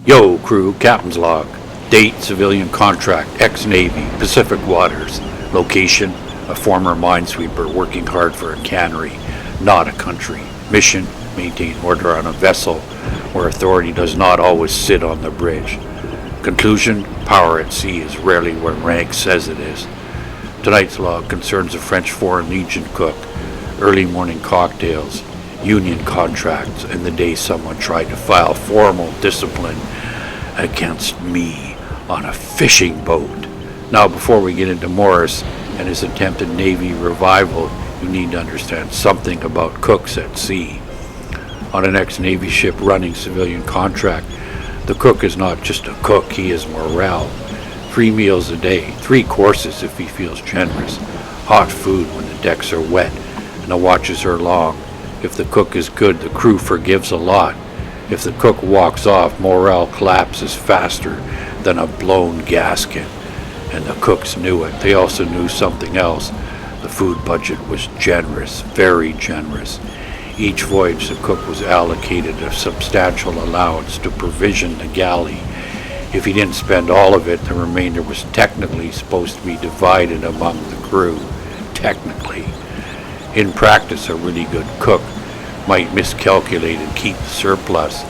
Yo, crew, captain's log. Date, civilian contract, ex-Navy, Pacific waters. Location, a former minesweeper working hard for a cannery, not a country. Mission, maintain order on a vessel where authority does not always sit on the bridge. Conclusion, power at sea is rarely where rank says it is. Tonight's log concerns a French Foreign Legion cook, early morning cocktails, union contracts, and the day someone tried to file formal discipline against me on a fishing boat. Now, before we get into Morris and his attempted Navy revival, you need to understand something about cooks at sea. On an ex-Navy ship running civilian contract, the cook is not just a cook, he is morale. 3 meals a day, 3 courses if he feels generous, hot food when the decks are wet and the watches are long. If the cook is good, the crew forgives a lot. If the cook walks off, morale collapses faster than a blown gasket. And the cooks knew it. They also knew something else. The food budget was generous, very generous. Each voyage, the cook was allocated a substantial allowance to provision the galley. If he didn't spend all of it, the remainder was technically supposed to be divided among the crew. Technically. In practice, a really good cook might miscalculate and keep the surplus,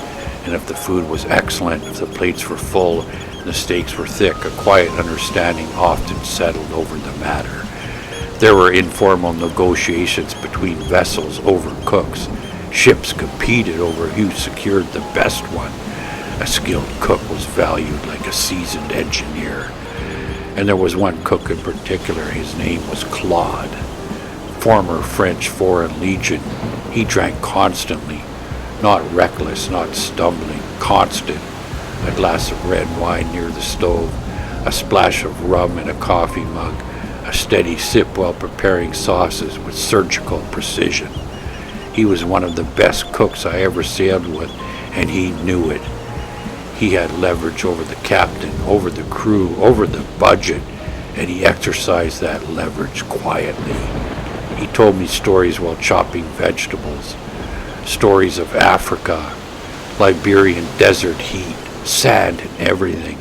and if the food was excellent, if the plates were full, and the steaks were thick, a quiet understanding often settled over the matter. There were informal negotiations between vessels over cooks. Ships competed over who secured the best one. A skilled cook was valued like a seasoned engineer. And there was one cook in particular, his name was Claude. Former French Foreign Legion, he drank constantly, not reckless, not stumbling, constant. A glass of red wine near the stove, a splash of rum in a coffee mug, a steady sip while preparing sauces with surgical precision. He was one of the best cooks I ever sailed with, and he knew it. He had leverage over the captain, over the crew, over the budget, and he exercised that leverage quietly. He told me stories while chopping vegetables, stories of Africa, Liberian desert heat, sand and everything,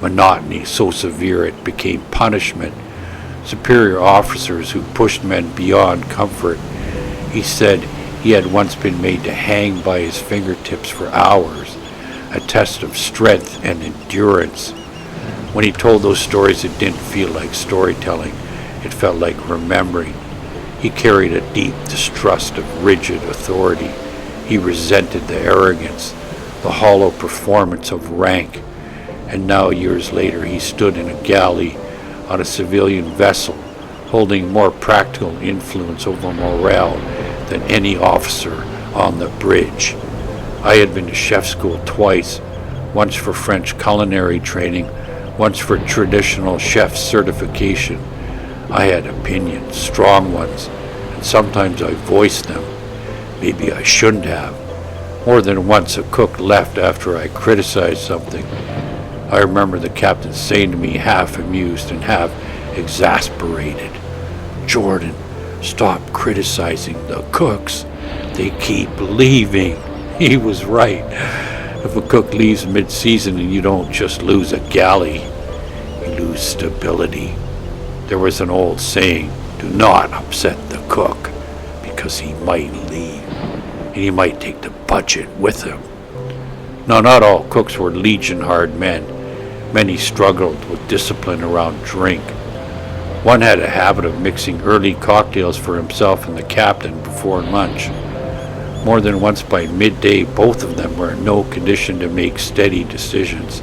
monotony so severe it became punishment, superior officers who pushed men beyond comfort. He said he had once been made to hang by his fingertips for hours, a test of strength and endurance. When he told those stories, it didn't feel like storytelling, it felt like remembering. He carried a deep distrust of rigid authority. He resented the arrogance, the hollow performance of rank. And now, years later, he stood in a galley on a civilian vessel, holding more practical influence over morale than any officer on the bridge. I had been to chef school twice, once for French culinary training, once for traditional chef certification. I had opinions, strong ones, and sometimes I voiced them. Maybe I shouldn't have. More than once a cook left after I criticized something. I remember the captain saying to me, half amused and half exasperated, "Jordan, stop criticizing the cooks. They keep leaving." He was right. If a cook leaves mid-season and you don't just lose a galley, you lose stability. There was an old saying, do not upset the cook, because he might leave, and he might take the budget with him. Now, not all cooks were Legion-hard men. Many struggled with discipline around drink. One had a habit of mixing early cocktails for himself and the captain before lunch. More than once by midday, both of them were in no condition to make steady decisions.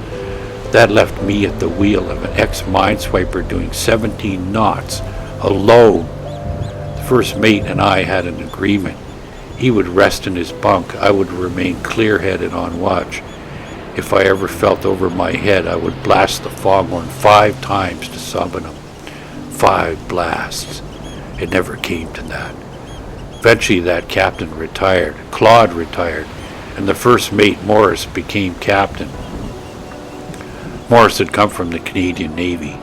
That left me at the wheel of an ex-minesweeper doing 17 knots, alone. The first mate and I had an agreement. He would rest in his bunk. I would remain clear-headed on watch. If I ever felt over my head, I would blast the foghorn 5 times to summon him. 5 blasts. It never came to that. Eventually that captain retired. Claude retired, and the first mate, Morris, became captain. Morris had come from the Canadian Navy.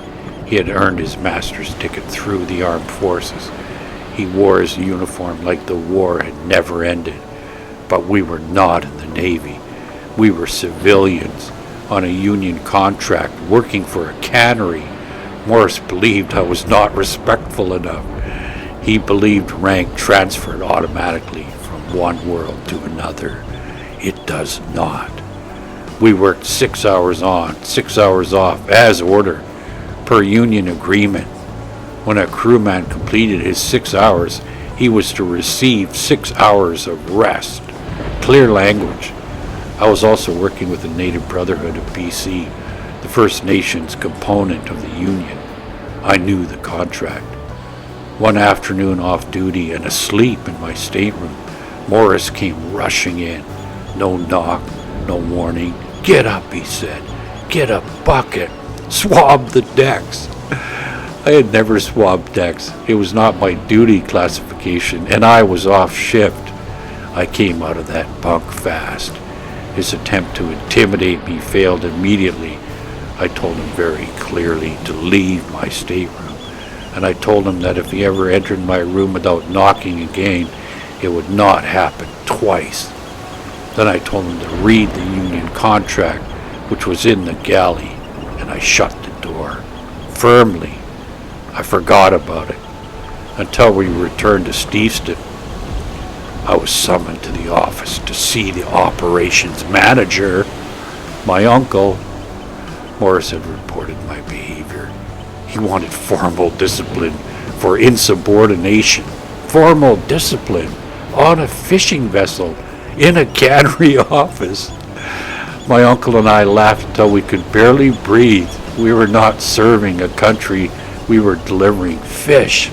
He had earned his master's ticket through the armed forces. He wore his uniform like the war had never ended. But we were not in the Navy. We were civilians. on a union contract working for a cannery. Morris believed I was not respectful enough. He believed rank transferred automatically from one world to another. It does not. We worked 6 hours on, 6 hours off, as ordered, per union agreement. When a crewman completed his 6 hours, he was to receive 6 hours of rest. Clear language. I was also working with the Native Brotherhood of BC, the First Nations component of the union. I knew the contract. One afternoon off duty and asleep in my stateroom, Morris came rushing in. No knock, no warning. "Get up," he said. "Get a bucket. Swab the decks." I had never swabbed decks. It was not my duty classification, and I was off shift. I came out of that bunk fast. His attempt to intimidate me failed immediately. I told him very clearly to leave my stateroom, and I told him that if he ever entered my room without knocking again, it would not happen twice. Then I told him to read the union contract, which was in the galley, and I shut the door firmly. I forgot about it until we returned to Steveston. I was summoned to the office to see the operations manager, my uncle. Morris had reported my behavior. He wanted formal discipline for insubordination. Formal discipline on a fishing vessel in a cannery office. My uncle and I laughed until we could barely breathe. We were not serving a country, we were delivering fish.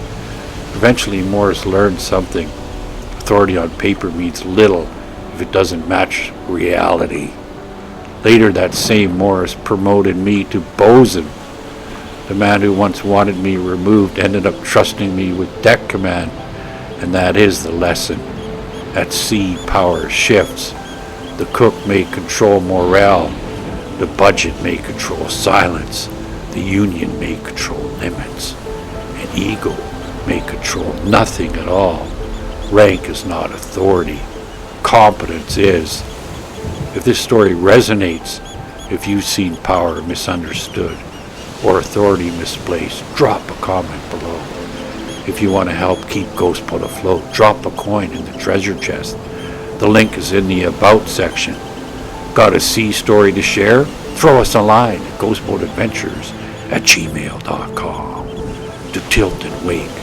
Eventually Morris learned something. Authority on paper means little if it doesn't match reality. Later that same Morris promoted me to bosun. The man who once wanted me removed ended up trusting me with deck command, and that is the lesson. At sea, power shifts. The cook may control morale. The budget may control silence. The union may control limits. An ego may control nothing at all. Rank is not authority. Competence is. If this story resonates, if you've seen power misunderstood or authority misplaced, drop a comment below. If you want to help keep Ghostboat afloat, drop a coin in the treasure chest. The link is in the About section. Got a sea story to share? Throw us a line at ghostboatadventures@gmail.com. To tilt and wake,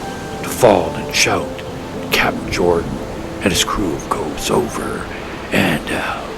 to fall and shout, Captain Jordan and his crew goes over and out.